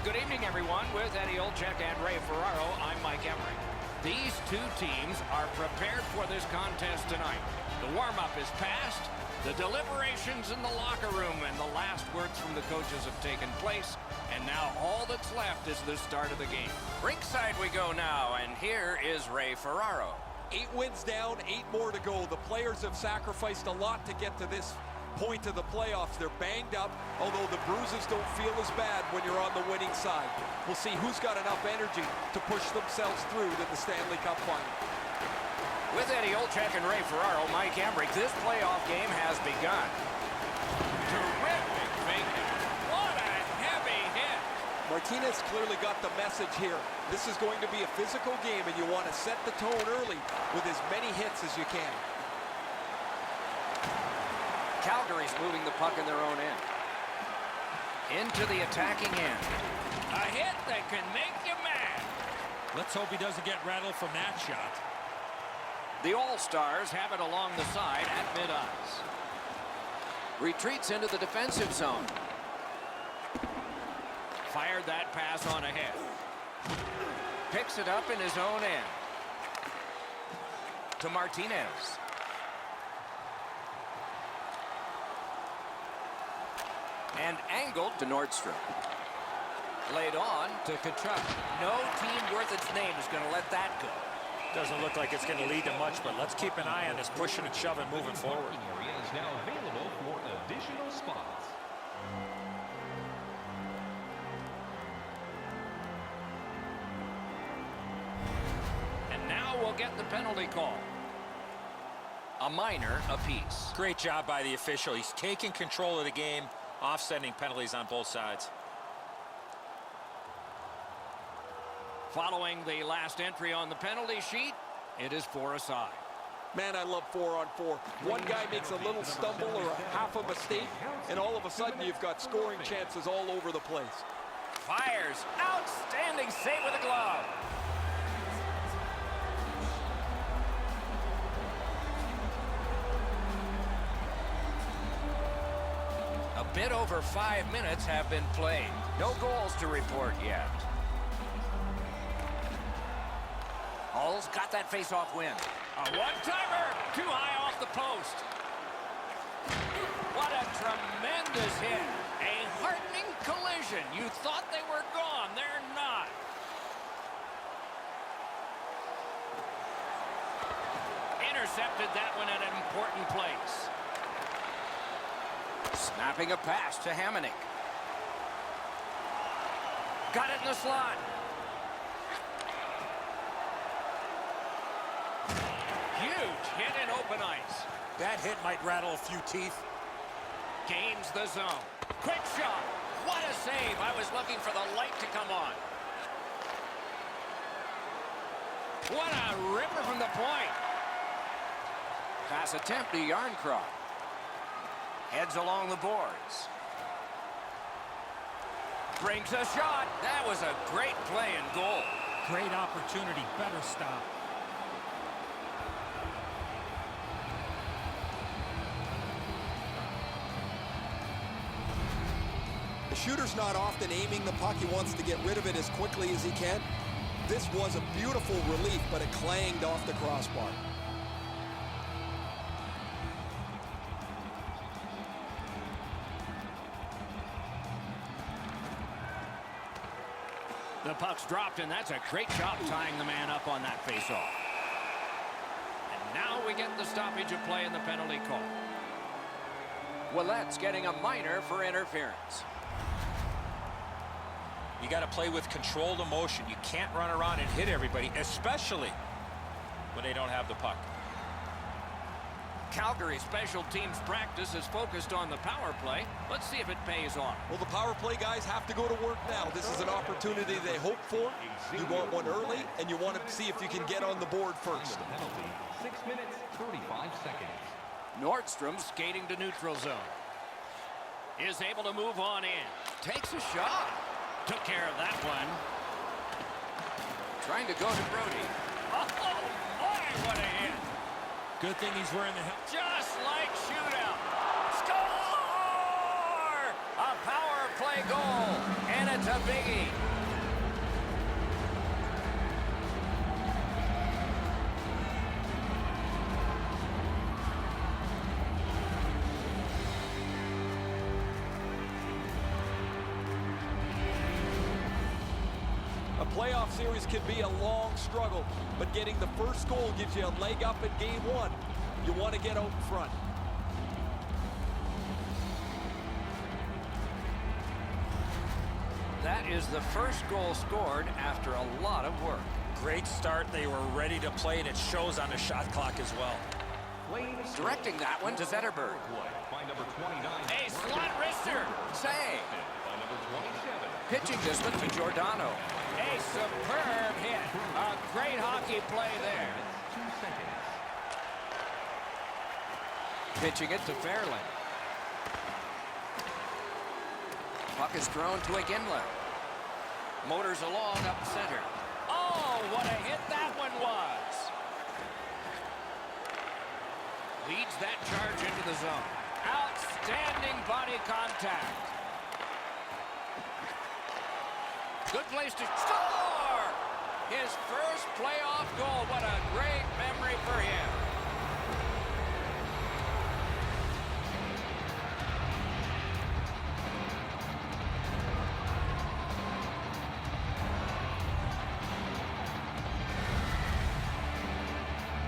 Good evening, everyone. With Eddie Olczyk and Ray Ferraro, I'm Mike Emmerich. These two teams are prepared for this contest tonight. The warm-up is past. The deliberations in the locker room and the last words from the coaches have taken place. And now all that's left is the start of the game. Rinkside we go now, and here is Ray Ferraro. 8 wins down, 8 more to go. The players have sacrificed a lot to get to this point of the playoffs. They're banged up, although the bruises don't feel as bad when you're on the winning side. We'll see who's got enough energy to push themselves through to the Stanley Cup final. With Eddie Olczyk and Ray Ferraro, Mike Emmerich, this playoff game has begun. Terrific fake. What a heavy hit. Martinez clearly got the message here. This is going to be a physical game, and you want to set the tone early with as many hits as you can. Calgary's moving the puck in their own end. Into the attacking end. A hit that can make you mad. Let's hope he doesn't get rattled from that shot. The All-Stars have it along the side at mid-ice. Retreats into the defensive zone. Fired that pass on ahead. Picks it up in his own end. To Martinez. And angled to Nordstrom. Laid on to Kachuk. No team worth its name is going to let that go. Doesn't look like it's going to lead to much, but let's keep an eye on this pushing and shoving moving forward. Area is now available for additional spots. And now we'll get the penalty call. A minor apiece. Great job by the official. He's taking control of the game, offsetting penalties on both sides. Following the last entry on the penalty sheet, it is for a side. Man, I love 4-on-4. One guy makes a little stumble or a half a mistake, and all of a sudden you've got scoring chances all over the place. Fires. Outstanding save with a glove. A bit over 5 minutes have been played. No goals to report yet. Hull's got that face-off win. A one-timer, too high off the post. What a tremendous hit. A heartening collision. You thought they were gone. They're not. Intercepted that one at an important place. Snapping a pass to Hamonic. Got it in the slot. Huge hit in open ice. That hit might rattle a few teeth. Gains the zone. Quick shot. What a save. I was looking for the light to come on. What a ripper from the point. Pass attempt to Yarncroft. Heads along the boards. Brings a shot. That was a great play and goal. Great opportunity. Better stop. The shooter's not often aiming the puck. He wants to get rid of it as quickly as he can. This was a beautiful relief, but it clanged off the crossbar. The puck's dropped, and that's a great job tying the man up on that faceoff. And now we get the stoppage of play in the penalty call. Willette's getting a minor for interference. You got to play with controlled emotion. You can't run around and hit everybody, especially when they don't have the puck. Calgary special teams practice is focused on the power play. Let's see if it pays off. Well, the power play guys have to go to work now. This is an opportunity they hope for. You want one early, and you want to see if you can get on the board first. Penalty, 6 minutes, 35 seconds. Nordstrom skating to neutral zone. Is able to move on in. Takes a shot. Took care of that one. Trying to go to Brody. Oh, my, what a hit. Good thing he's wearing the helmet. Just like shootout. Score! A power play goal. And it's That's a biggie. A playoff series can be a long struggle, but getting the first goal gives you a leg up in game one. You want to get out in front. That is the first goal scored after a lot of work. Great start. They were ready to play, and it shows on the shot clock as well. Directing that one to Zetterberg. By number 29. A slot wrister. Save. By number 27. Pitching this one to Giordano. A superb hit. A great hockey play there. 2 seconds. Pitching it to Fairland. Puck is thrown to Iginla. Motors along up center. Oh, what a hit that one was. Leads that charge into the zone. Outstanding body contact. Good place to score! His first playoff goal. What a great memory for him.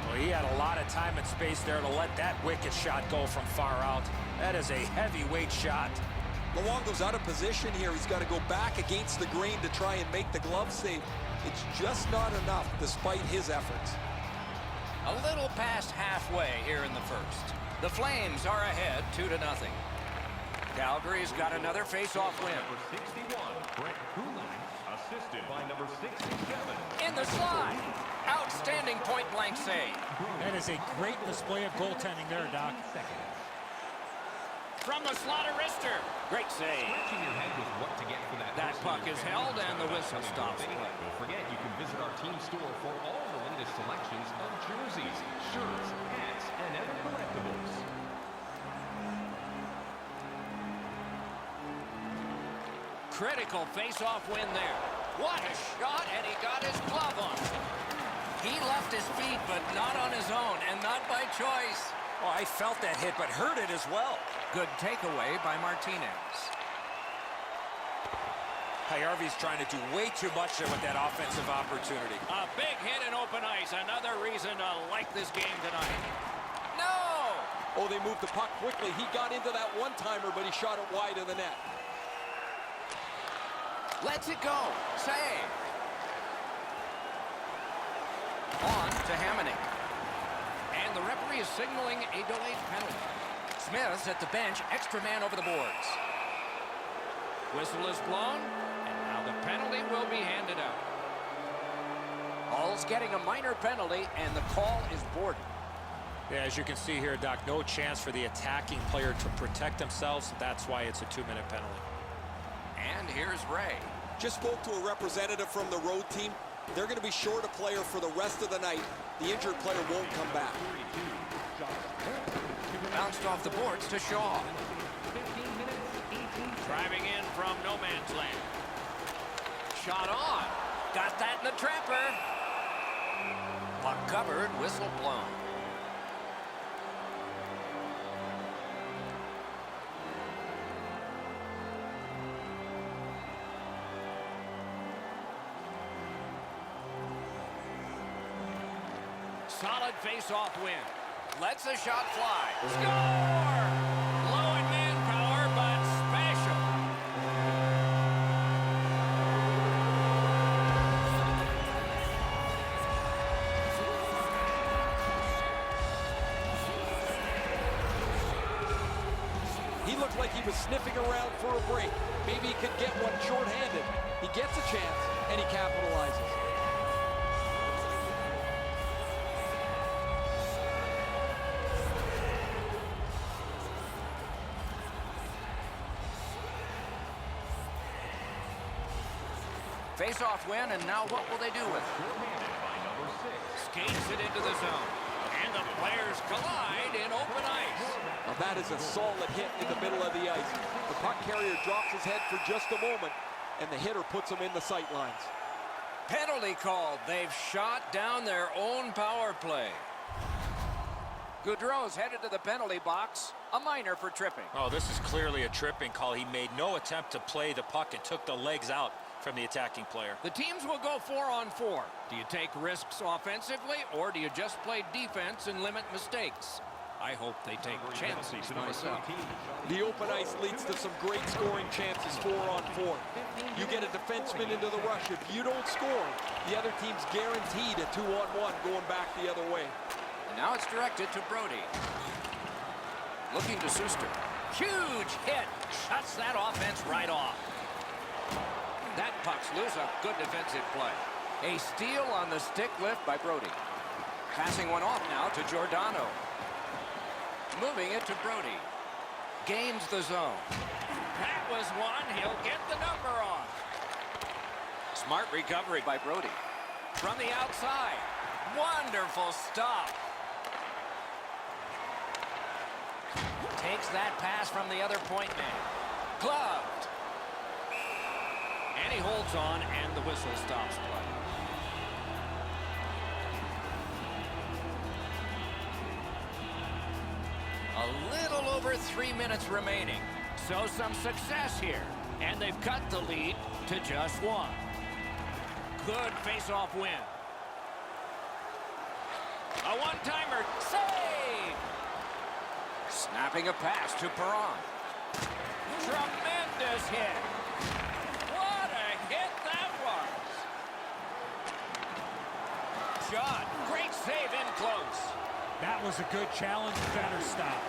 Well, he had a lot of time and space there to let that wicked shot go from far out. That is a heavyweight shot. Luongo's out of position here. He's got to go back against the grain to try and make the glove save. It's just not enough despite his efforts. A little past halfway here in the first. The Flames are ahead 2-0. Calgary's got another face-off win. Number 61, Brett Kulak, assisted by number 67. In the slide. Outstanding point-blank save. That is a great display of goaltending there, Doc. From the slot of wrister. Great save. Scratching your head with what to get for that. That puck is held and the whistle stops play. Don't forget, you can visit our team store for all the latest selections of jerseys, shirts, hats, and other collectibles. Critical face-off win there. What a shot, and he got his glove on. He left his feet, but not on his own, and not by choice. Oh, I felt that hit, but heard it as well. Good takeaway by Martinez. Harvey's trying to do way too much there with that offensive opportunity. A big hit in open ice. Another reason to like this game tonight. No! Oh, they moved the puck quickly. He got into that one-timer, but he shot it wide of the net. Lets it go. Save. On to Hamonic. And the referee is signaling a delayed penalty. Smith's at the bench, extra man over the boards. Whistle is blown, and now the penalty will be handed out. Hall's getting a minor penalty, and the call is boarded. Yeah, as you can see here, Doc, no chance for the attacking player to protect themselves. That's why it's a 2-minute penalty. And here's Ray. Just spoke to a representative from the road team. They're going to be short a player for the rest of the night. The injured player won't come back. Bounced off the boards to Shaw. Driving in from no man's land. Shot on. Got that in the trapper. Puck covered, whistle blown. Solid face-off win. Lets a shot fly. Score! Low in manpower, but special. He looked like he was sniffing around for a break. Maybe he could get one shorthanded. He gets a chance, and he capitalizes. Face-off win, and now what will they do with it? Skates it into the zone. And the players collide in open ice. Now that is a solid hit in the middle of the ice. The puck carrier drops his head for just a moment, and the hitter puts him in the sight lines. Penalty called. They've shot down their own power play. Gaudreau's headed to the penalty box. A minor for tripping. Oh, this is clearly a tripping call. He made no attempt to play the puck and took the legs out from the attacking player. The teams will go 4-on-4. Do you take risks offensively, or do you just play defense and limit mistakes? I hope they take chances myself. The open ice leads to some great scoring chances 4-on-4. You get a defenseman into the rush. If you don't score, the other team's guaranteed a 2-on-1 going back the other way. And now it's directed to Brody. Looking to Suster. Huge hit. Shuts that offense right off. That puck's loose. A good defensive play. A steal on the stick lift by Brody. Passing one off now to Giordano. Moving it to Brody. Gains the zone. That was one. He'll get the number on. Smart recovery by Brody. From the outside. Wonderful stop. Takes that pass from the other point man. Gloved. And he holds on, and the whistle stops play. A little over 3 minutes remaining. So some success here. And they've cut the lead to just one. Good face-off win. A one-timer. Save! Snapping a pass to Perron. Tremendous hit. What a hit that was. Shot. Great save in close. That was a good challenge. Better stop.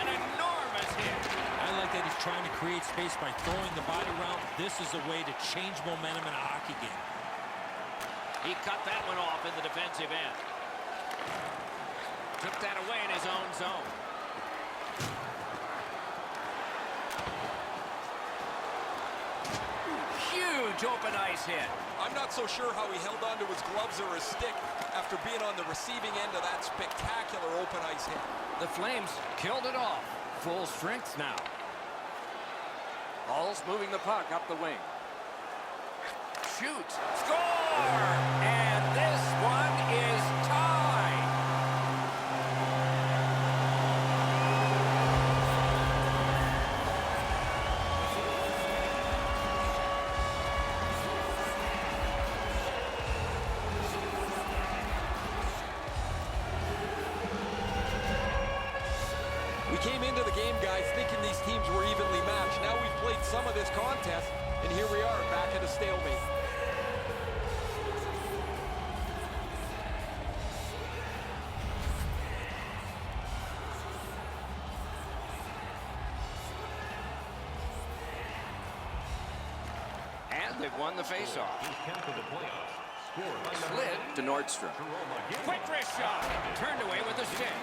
An enormous hit. I like that he's trying to create space by throwing the body around. This is a way to change momentum in a hockey game. He cut that one off in the defensive end. Took that away in his own zone. Huge open ice hit. I'm not so sure how he held onto his gloves or his stick after being on the receiving end of that spectacular open ice hit. The Flames killed it off. Full strength now. Hall's moving the puck up the wing. Shoots. Score! And this one is tied. We came into the game, guys, thinking these teams were evenly matched. Now we've played some of this contest, and here we are back at a stalemate. And they've won the faceoff. Slid to Nordstrom. Quick wrist shot. Turned away with a stick.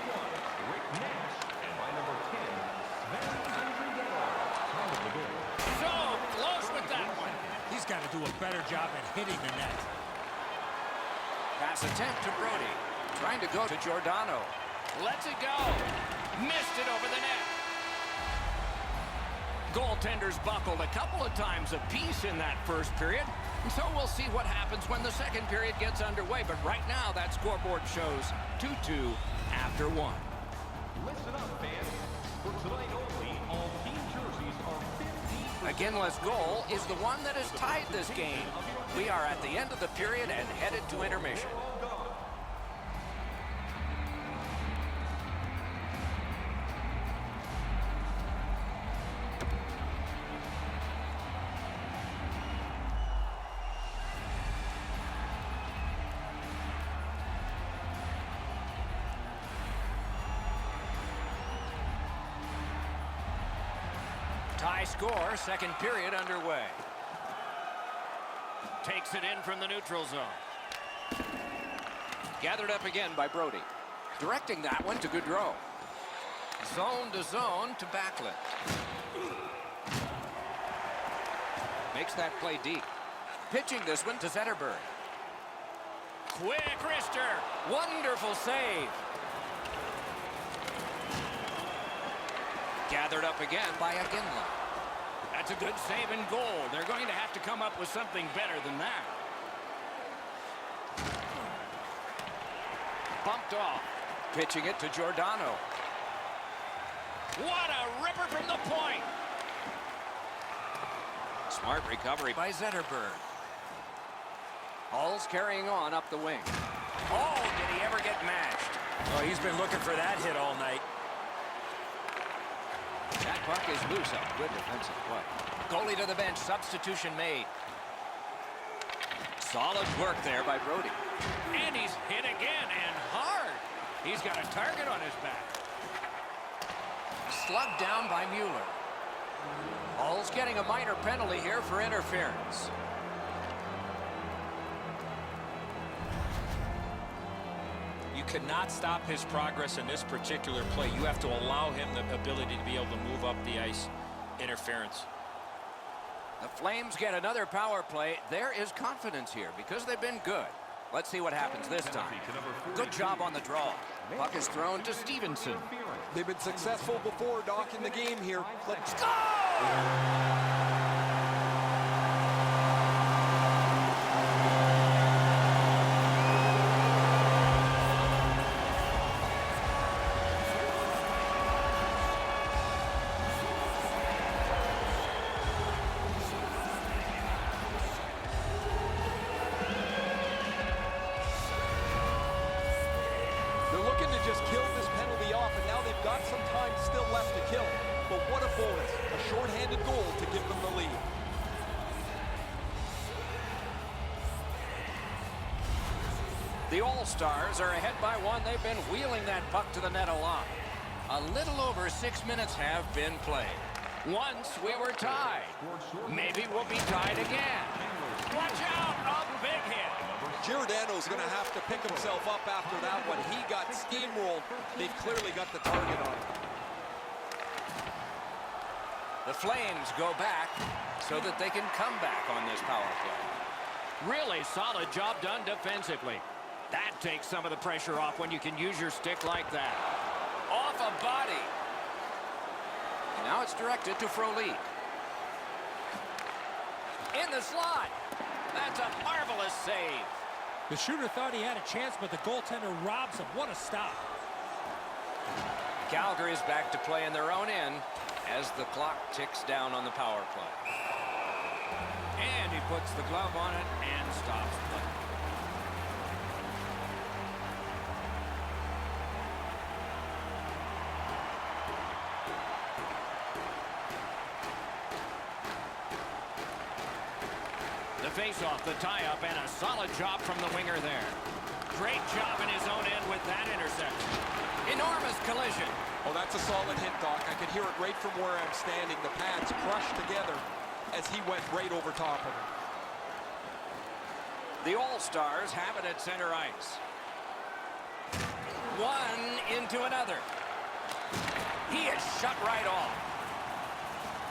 So close with that one. He's got to do a better job at hitting the net. Pass attempt to Brody. Trying to go to Giordano. Lets it go. Missed it over the net. Goaltenders buckled a couple of times apiece in that first period. And so we'll see what happens when the second period gets underway. But right now, that scoreboard shows 2-2 after one. Listen up, fans. For tonight only, all team jerseys are 15%. A Ginless goal is the one that has tied this game. We are at the end of the period and headed to intermission. Tie score, second period underway. Takes it in from the neutral zone. Gathered up again by Brody. Directing that one to Gaudreau. Zone to zone to Backlund. Makes that play deep. Pitching this one to Zetterberg. Quick wrister. Wonderful save. Gathered up again by Iginla. That's a good save and goal. They're going to have to come up with something better than that. Bumped off. Pitching it to Giordano. What a ripper from the point. Smart recovery by Zetterberg. Hall's carrying on up the wing. Oh, did he ever get matched? Oh, he's been looking for that hit all night. That puck is loose. A good defensive play. Goalie to the bench. Substitution made. Solid work there by Brody. And he's hit again, and hard. He's got a target on his back. Slugged down by Mueller. Hall's getting a minor penalty here for interference. You cannot stop his progress in this particular play. You have to allow him the ability to be able to move up the ice. Interference. The Flames get another power play. There is confidence here because they've been good. Let's see what happens this time. Good job on the draw. Puck is thrown to Stevenson. They've been successful before, Doc, in the game here. Let's go! Just killed this penalty off, and now they've got some time still left to kill. But what a bonus, a shorthanded goal to give them the lead. The All-Stars are ahead by one. They've been wheeling that puck to the net a lot. A little over 6 minutes have been played. Once we were tied. Maybe we'll be tied again. Watch out, a big hit. Giordano's going to have to pick himself up after that one. He got steamrolled. They've clearly got the target on him. The Flames go back so that they can come back on this power play. Really solid job done defensively. That takes some of the pressure off when you can use your stick like that. Off a body. And now it's directed to Frolik. In the slot. That's a marvelous save. The shooter thought he had a chance, but the goaltender robs him. What a stop. Calgary's back to play in their own end as the clock ticks down on the power play. And he puts the glove on it and stops play. The face-off, the tie-up, and a solid job from the winger there. Great job in his own end with that interception. Enormous collision. Oh, that's a solid hit, Doc. I could hear it right from where I'm standing. The pads crushed together as he went right over top of him. The All-Stars have it at center ice. One into another. He is shut right off.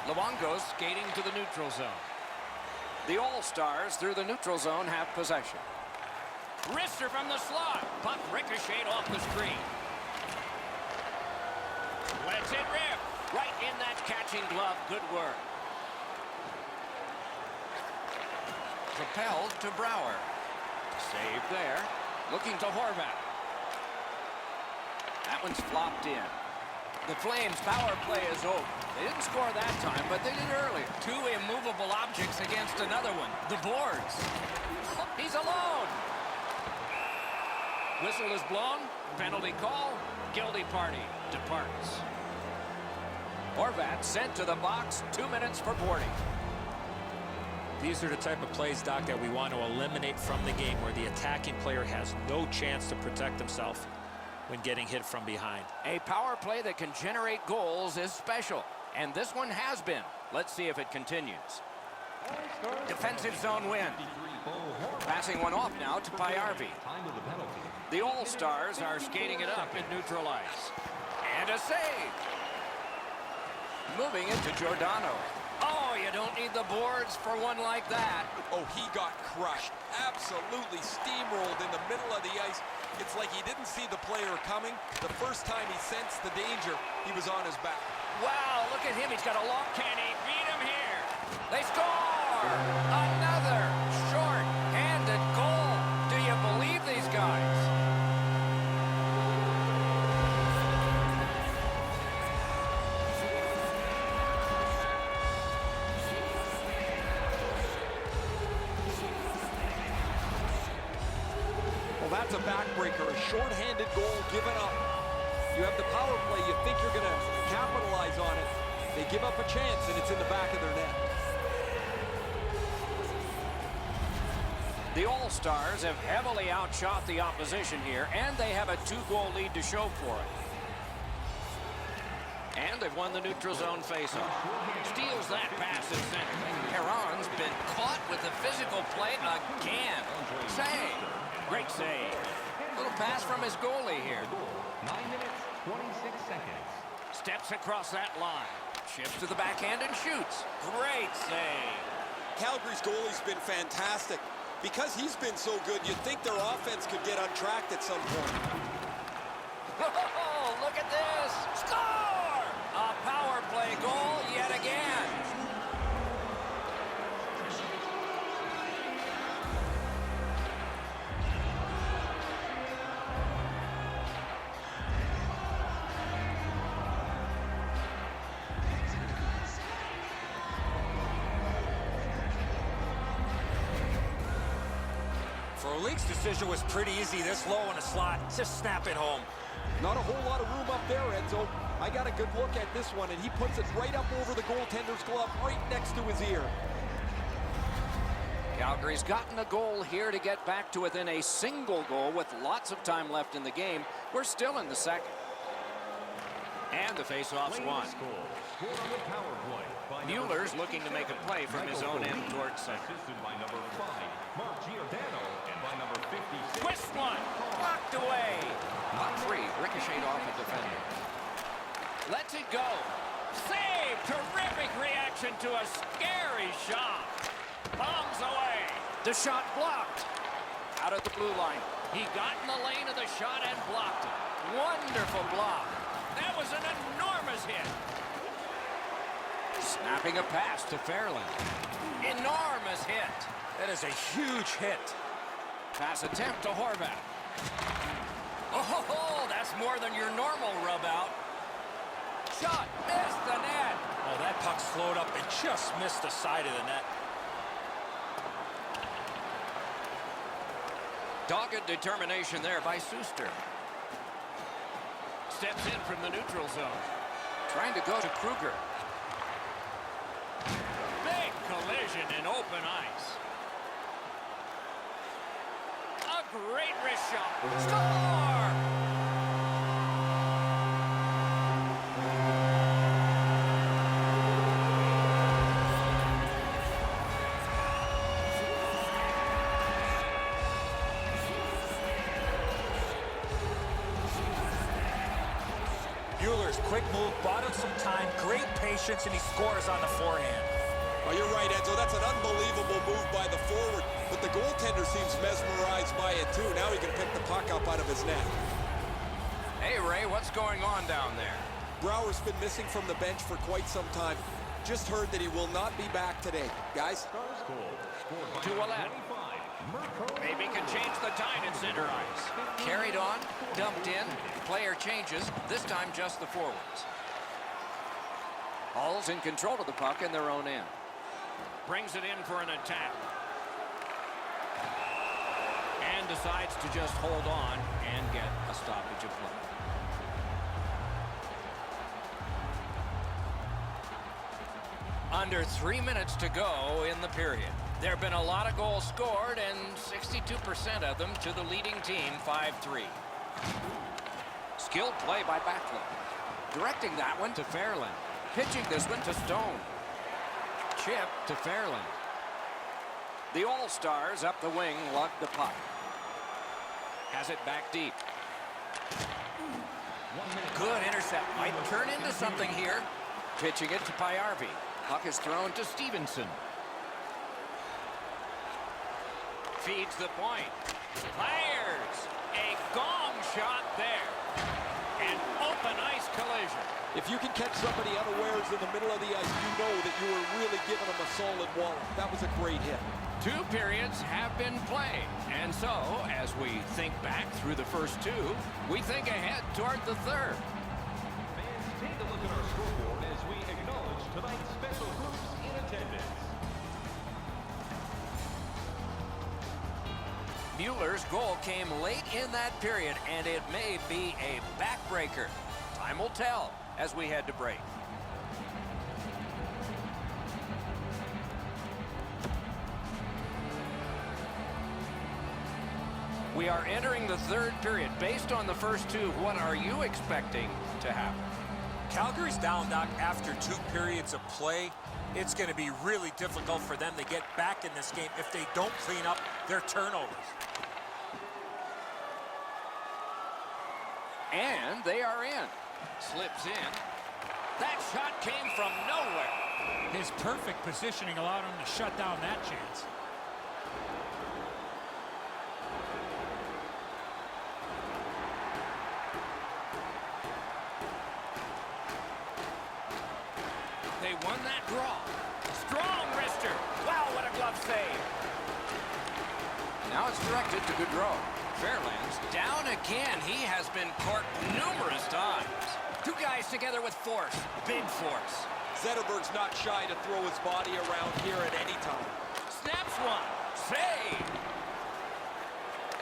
Luongo's skating to the neutral zone. The All-Stars through the neutral zone have possession. Wrister from the slot. Puck ricocheted off the screen. Lets it rip. Right in that catching glove. Good work. Propelled to Brouwer. Saved there. Looking to Horvat. That one's flopped in. The Flames' power play is over. They didn't score that time, but they did earlier. Two immovable objects against another one. The boards. He's alone. Whistle is blown. Penalty call. Guilty party departs. Horvat sent to the box. 2 minutes for boarding. These are the type of plays, Doc, that we want to eliminate from the game, where the attacking player has no chance to protect himself when getting hit from behind. A power play that can generate goals is special, and this one has been. Let's see if it continues. Defensive zone win. Passing one off now to Payarvi. The All-Stars are skating it up in neutral ice. And a save. Moving it to Giordano. Oh, you don't need the boards for one like that. Oh, he got crushed. Absolutely steamrolled in the middle of the ice. It's like he didn't see the player coming. The first time he sensed the danger, he was on his back. Wow, look at him. He's got a long can. He beat him here. They score! Another short-handed goal. Do you believe these guys? Well, that's a backbreaker, a short-handed goal given up. You have the power play, you think you're going to capitalize on it. They give up a chance, and it's in the back of their net. The All-Stars have heavily outshot the opposition here, and they have a 2-goal lead to show for it. And they've won the neutral zone faceoff. Steals that pass at center. Perron's been caught with the physical play again. Save. Great save. Little pass from his goalie here. 9 minutes, 26 seconds. Steps across that line. Shifts to the backhand and shoots. Great save. Calgary's goalie's been fantastic. Because he's been so good, you'd think their offense could get untracked at some point. Oh, look at this. Score! A power play goal yet again. Leak's decision was pretty easy. This low in a slot, just snap it home. Not a whole lot of room up there, Enzo. I got a good look at this one, and he puts it right up over the goaltender's glove, right next to his ear. Calgary's gotten a goal here to get back to within a single goal with lots of time left in the game. We're still in the second. And the faceoff's won. Mueller's looking to make a play from his own end towards center. Twist one, blocked away. Puck free, ricocheted off a defender. Lets it go. Save, terrific reaction to a scary shot. Bombs away. The shot blocked. Out of the blue line. He got in the lane of the shot and blocked it. Wonderful block. That was an enormous hit. Snapping a pass to Fairland. Enormous hit. That is a huge hit. Pass attempt to Horvat. Oh, that's more than your normal rub out. Shot, missed the net. Oh, that puck slowed up and just missed the side of the net. Dogged determination there by Suster. Steps in from the neutral zone. Trying to go to Kruger. Big collision in open ice. A great wrist shot. Score! Mueller's quick move, bought him some time, great patience, and he scores on the forehand. Oh, you're right, Enzo. That's an unbelievable move by the forward, but the goaltender seems mesmerized by it, too. Now he can pick the puck up out of his net. Hey, Ray, what's going on down there? Brouwer's been missing from the bench for quite some time. Just heard that he will not be back today. Guys? 2-11. Maybe can change the tide at center ice. Carried on, dumped in, player changes, this time just the forwards. Hall's in control of the puck in their own end. Brings it in for an attack. And decides to just hold on and get a stoppage of play. Under 3 minutes to go in the period. There have been a lot of goals scored, and 62% of them to the leading team, 5-3. Skilled play by Backlund. Directing that one to Fairland. Pitching this one to Stone. Chip to Fairland. The All-Stars up the wing lug the puck. Has it back deep. Good intercept. Might turn into something here. Pitching it to Pajärvi. Puck is thrown to Stevenson. Feeds the point. Fires. A gong shot there. An open ice collision. If you can catch somebody unawares in the middle of the ice, you know that you were really giving them a solid wallop. That was a great hit. 2 periods have been played. And so, as we think back through the first 2, we think ahead toward the third. Fans, take a look at our scoreboard as we acknowledge tonight's special groups in attendance. Mueller's goal came late in that period, and it may be a backbreaker. Time will tell as we head to break. We are entering the third period. Based on the first 2, what are you expecting to happen? Calgary's down, Doc, after 2 periods of play. It's going to be really difficult for them to get back in this game if they don't clean up their turnovers. And they are in. Slips in. That shot came from nowhere. His perfect positioning allowed him to shut down that chance. They won that draw. Strong wrister. Wow, what a glove save. Now it's directed to Gaudreau. Fairland's down again. He has been corked numerous times. 2 guys together with force. Big force. Zetterberg's not shy to throw his body around here at any time. Snaps one. Save.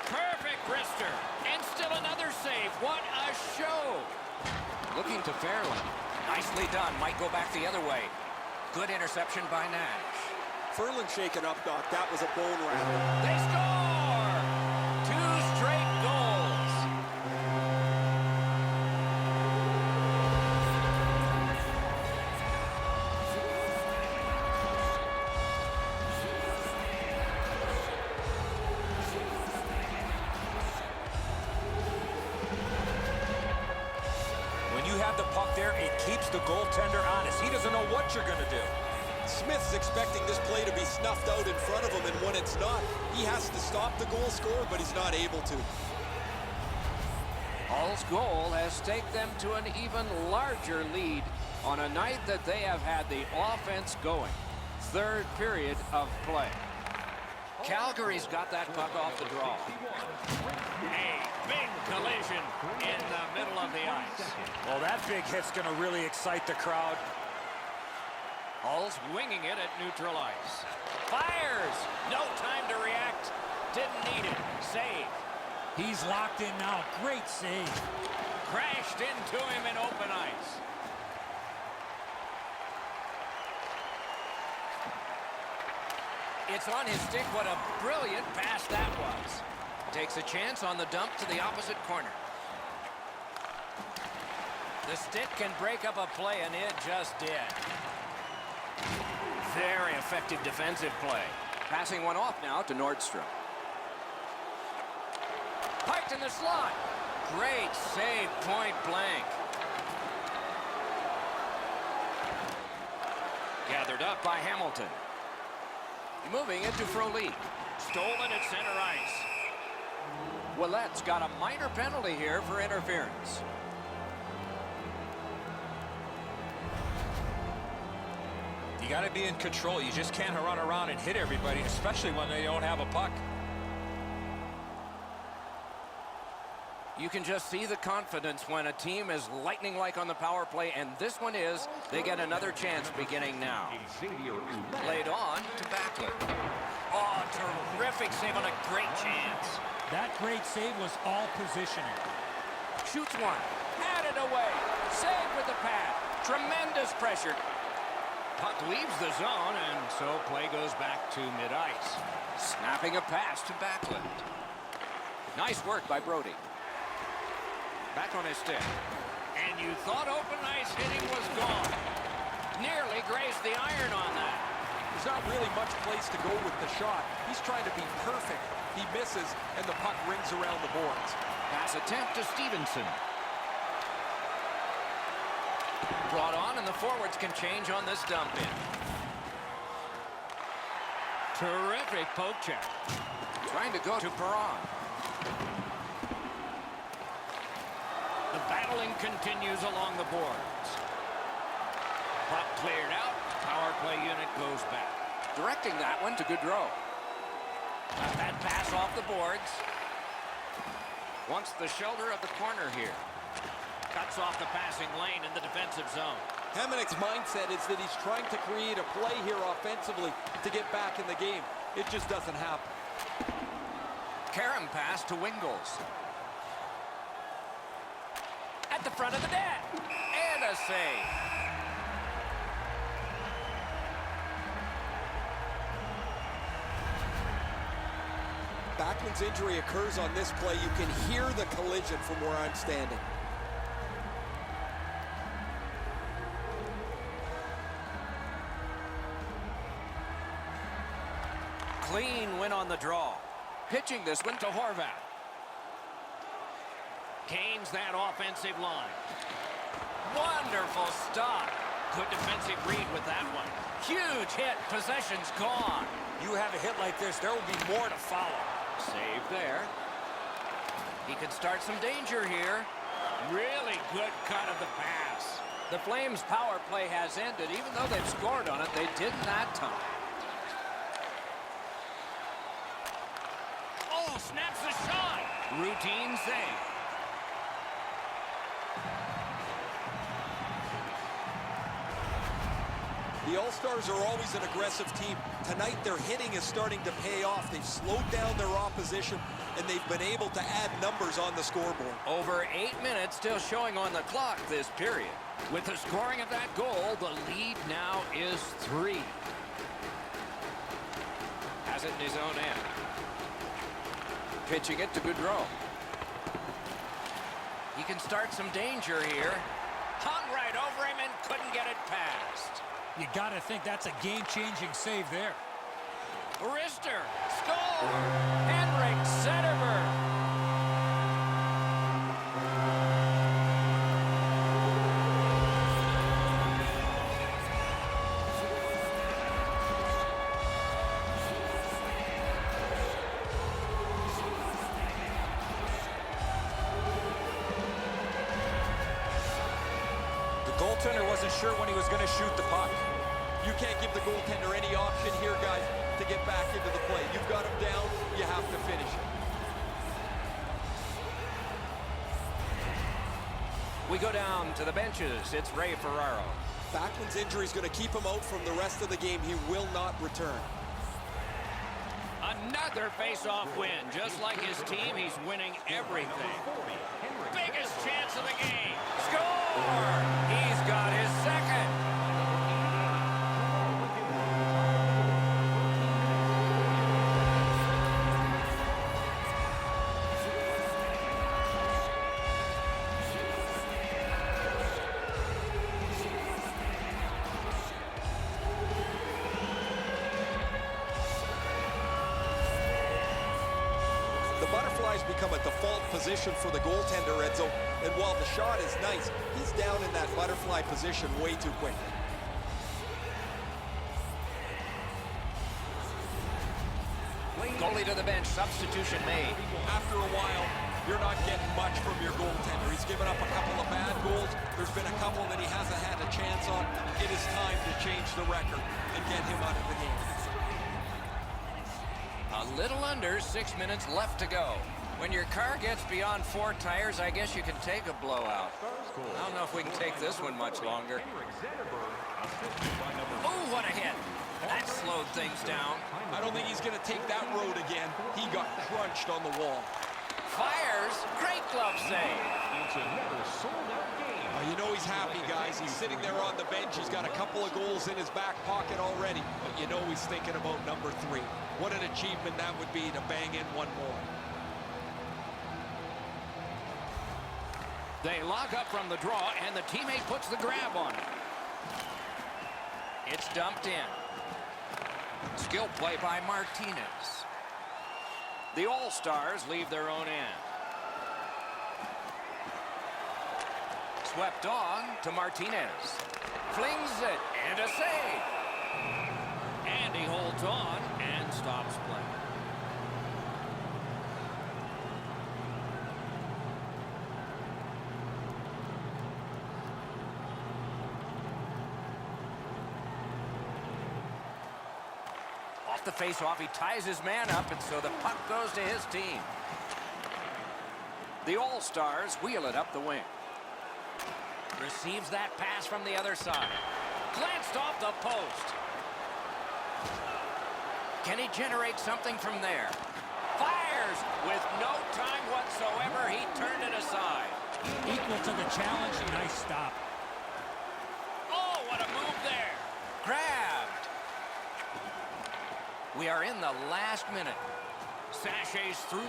Perfect wrister. And still another save. What a show. Looking to Fairland. Nicely done. Might go back the other way. Good interception by Nash. Ferland shaken up, Doc. That was a bone rattler. They score! 2 straight goals. When you have the puck there, it keeps the goaltender honest. He doesn't know what you're going to do. Smith's expecting this play to be snuffed out in front of him, and when it's not, he has to stop the goal scorer, but he's not able to. Hall's goal has staked them to an even larger lead on a night that they have had the offense going. Third period of play. Calgary's got that puck off the draw. A big collision in the middle of the ice. Well, that big hit's going to really excite the crowd. Hall's winging it at neutral ice. Fires! No time to react. Didn't need it. Save. He's locked in now. Great save. Crashed into him in open ice. It's on his stick. What a brilliant pass that was. Takes a chance on the dump to the opposite corner. The stick can break up a play, and it just did. Very effective defensive play. Passing one off now to Nordstrom. Piked in the slot. Great save, point blank. Gathered up by Hamilton. Moving into Frolik. Stolen at center ice. Ouellette's got a minor penalty here for interference. You got to be in control. You just can't run around and hit everybody, especially when they don't have a puck. You can just see the confidence when a team is lightning-like on the power play, and this one is. They get another chance beginning now. Played on to Backlund. Oh, terrific save on a great chance. That great save was all positioning. Shoots one. Had it away. Save with the pad. Tremendous pressure. Puck leaves the zone, and so play goes back to mid-ice. Snapping a pass to Backlund. Nice work by Brody. Back on his stick. And you thought open ice hitting was gone. Nearly grazed the iron on that. There's not really much place to go with the shot. He's trying to be perfect. He misses, and the puck rings around the boards. Pass attempt to Stevenson. Brought on, and the forwards can change on this dump in. Terrific poke check. Trying to go to Perron. The Battling continues along the boards. Puck cleared out. Power play unit goes back. Directing that one to Gaudreau. Got that pass off the boards. Wants the shoulder of the corner here. Cuts off the passing lane in the defensive zone. Hamannik's mindset is that he's trying to create a play here offensively to get back in the game. It just doesn't happen. Karam pass to Wingles. At the front of the net. And a save. Backlund's injury occurs on this play. You can hear the collision from where I'm standing. Clean win on the draw. Pitching this one to Horvat. Canes that offensive line. Wonderful stop. Good defensive read with that one. Huge hit. Possession's gone. You have a hit like this, there will be more to follow. Save there. He can start some danger here. Really good cut of the pass. The Flames' power play has ended. Even though they've scored on it, they didn't that time. Oh, snaps the shot. Routine save. The All-Stars are always an aggressive team. Tonight, their hitting is starting to pay off. They've slowed down their opposition, and they've been able to add numbers on the scoreboard. Over 8 minutes still showing on the clock this period. With the scoring of that goal, the lead now is 3. Has it in his own end. Pitching it to Gaudreau. He can start some danger here. Hung right over him and couldn't get it past. You got to think that's a game-changing save there. Rister, score! Henrik Zetterberg. The goaltender wasn't sure when he was going to shoot the puck. You can't give the goaltender any option here, guys, to get back into the play. You've got him down, you have to finish it. We go down to the benches. It's Ray Ferraro. Backlund's injury is going to keep him out from the rest of the game. He will not return. Another face-off win. Just like his team, he's winning everything. Biggest chance of the game. Score! He's got his second. Butterflies become a default position for the goaltender, Edzo, and while the shot is nice, he's down in that butterfly position way too quick. Goalie to the bench, substitution made. After a while, you're not getting much from your goaltender. He's given up a couple of bad goals. There's been a couple that he hasn't had a chance on. It is time to change the record and get him out of the game. A little under 6 minutes left to go. When your car gets beyond 4 tires, I guess you can take a blowout. I don't know if we can take this one much longer. Oh, what a hit. That slowed things down. I don't think he's going to take that road again. He got crunched on the wall. Fires. Great glove save. It's another sold-out game. You know he's happy, guys. He's sitting there on the bench. He's got a couple of goals in his back pocket already. But you know he's thinking about number 3. What an achievement that would be to bang in one more. They lock up from the draw, and the teammate puts the grab on it. It's dumped in. Skill play by Martinez. The All-Stars leave their own end. Swept on to Martinez. Flings it, and a save. And he holds on and stops play. Off the face-off, he ties his man up, and so the puck goes to his team. The All-Stars wheel it up the wing. Receives that pass from the other side. Glanced off the post. Can he generate something from there? Fires with no time whatsoever. He turned it aside. Equal to the challenge. Nice stop. Oh, what a move there. Grabbed. We are in the last minute. Sashays through.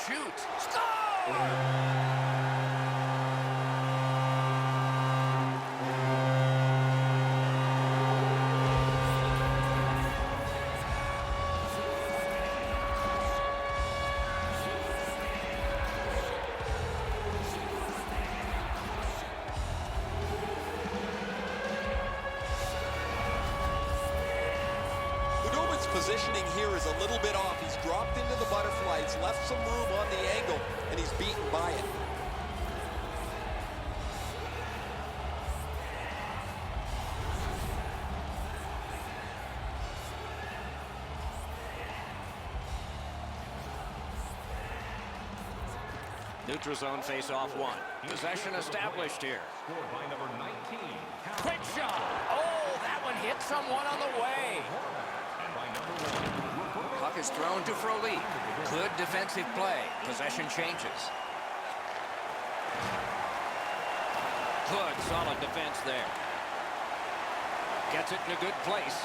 Shoots. Score! Positioning here is a little bit off. He's dropped into the butterflies, left some room on the angle, and he's beaten by it. Neutral zone face-off one. Possession established here. Scored by number 19. Quick shot. Oh, that one hit someone on the way. Puck is thrown to Frolik. Good defensive play. Possession changes. Good, solid defense there. Gets it in a good place.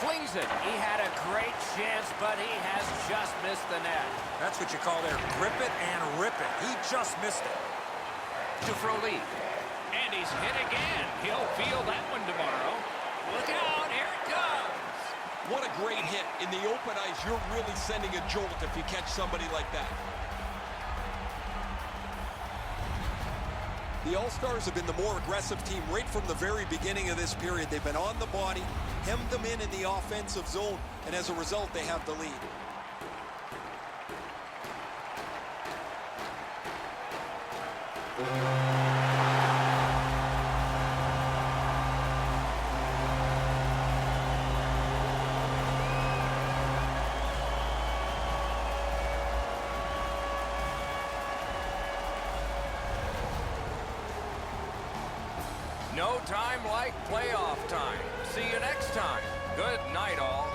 Flings it. He had a great chance, but he has just missed the net. That's what you call there, grip it and rip it. He just missed it. To Frolik. And he's hit again. He'll feel that one tomorrow. Look out, here it comes. What a great hit. In the open ice, you're really sending a jolt if you catch somebody like that. The All-Stars have been the more aggressive team right from the very beginning of this period. They've been on the body, hemmed them in the offensive zone, and as a result, they have the lead. No time like playoff time. See you next time. Good night, all.